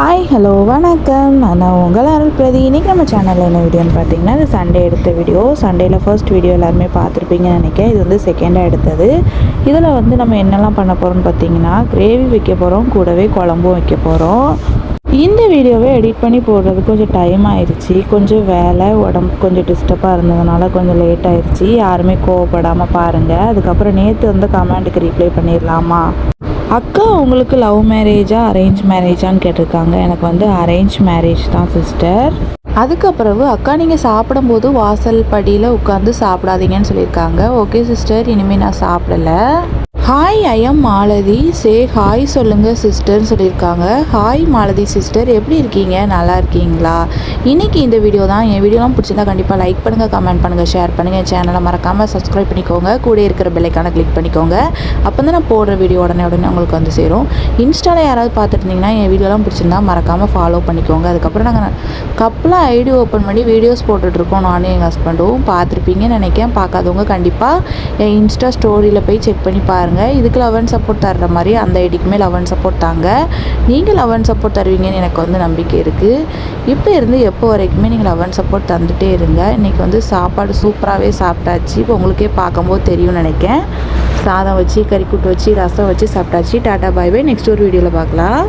Hi hello வணக்கம். நான் உங்கள் அருள் பிரதி. இன்றைக்கி நம்ம சேனலில் என்ன வீடியோன்னு பார்த்தீங்கன்னா, இது சண்டே எடுத்த வீடியோ. சண்டேயில் ஃபர்ஸ்ட் வீடியோ எல்லாருமே பார்த்துருப்பீங்கன்னு நினைக்கிறேன். இது வந்து செகண்டாக எடுத்தது. இதில் வந்து நம்ம என்னெல்லாம் பண்ண போகிறோம்னு பார்த்தீங்கன்னா, கிரேவி வைக்க போகிறோம், கூடவே குழம்பும் வைக்க போகிறோம். இந்த வீடியோவை எடிட் பண்ணி போடுறது கொஞ்சம் டைம் ஆயிடுச்சு. கொஞ்சம் வேலை, உடம்பு கொஞ்சம் டிஸ்டர்பாக இருந்ததுனால கொஞ்சம் லேட் ஆயிடுச்சு. யாருமே கோவப்படாமல் பாருங்கள். அதுக்கப்புறம் நேற்று வந்து கமெண்ட்டுக்கு ரிப்ளை பண்ணிடலாமா? அக்கா உங்களுக்கு லவ் மேரேஜா அரேஞ்ச் மேரேஜான்னு கேட்டிருக்காங்க. எனக்கு வந்து அரேஞ்ச் மேரேஜ் தான் சிஸ்டர். அதுக்கப்புறம் அக்கா நீங்கள் சாப்பிடும்போது வாசல் படியில் உட்காந்து சாப்பிடாதீங்கன்னு சொல்லியிருக்காங்க. ஓகே சிஸ்டர், இனிமேல் நான் சாப்பிடலை. Hi I'm Malathi, say hi சொல்லுங்கள் சிஸ்டர்னு சொல்லியிருக்காங்க. ஹாய் மாலதி சிஸ்டர், எப்படி இருக்கீங்க? நல்லா இருக்கீங்களா? இன்றைக்கி இந்த வீடியோ தான். என் வீடியோலாம் பிடிச்சிருந்தா கண்டிப்பாக லைக் பண்ணுங்கள், கமெண்ட் பண்ணுங்கள், ஷேர் பண்ணுங்கள். என் சேனலை மறக்காமல் சப்ஸ்கிரைப் பண்ணிக்கோங்க. கூட இருக்கிற பெல்லைக்கான கிளிக் பண்ணிக்கோங்க. அப்போ தான் நான் போடுற வீடியோ உடனே உங்களுக்கு வந்து சேரும். இன்ஸ்டாவில் யாராவது பார்த்துட்டு இருந்தீங்கன்னா என் வீடியோலாம் பிடிச்சிருந்தா மறக்காமல் ஃபாலோ பண்ணிக்கோங்க. அதுக்கப்புறம் நாங்கள் கப்பலாக ஐடி ஓப்பன் பண்ணி வீடியோஸ் போட்டுட்ருக்கோம். நானும் எங்கள் ஹஸ்பண்டும் பார்த்துருப்பீங்கன்னு நினைக்கிறேன். பார்க்காதவங்க கண்டிப்பாக என் இன்ஸ்டா ஸ்டோரியில் போய் செக் பண்ணி பாருங்கள். இதுக்கு 11 சப்போர்ட் தர்ற மாதிரி அந்த ஐடிக்குமே 11 சப்போர்ட் தாங்க. நீங்கள் 11 சப்போர்ட் தருவீங்கன்னு எனக்கு வந்து நம்பிக்கை இருக்குது. இப்போ இருந்து எப்போ வரைக்குமே நீங்கள் 11 சப்போர்ட் தந்துகிட்டே இருங்க. இன்றைக்கி வந்து சாப்பாடு சூப்பராகவே சாப்பிட்டாச்சு. இப்போ உங்களுக்கே பார்க்கும்போது தெரியும்னு நினைக்கிறேன். சாதம் வச்சு, கறிக்கூட்டு வச்சு, ரசம் வச்சு சாப்பிட்டாச்சு. டாட்டா பாய் பாய். நெக்ஸ்ட் ஒரு வீடியோவில் பார்க்கலாம்.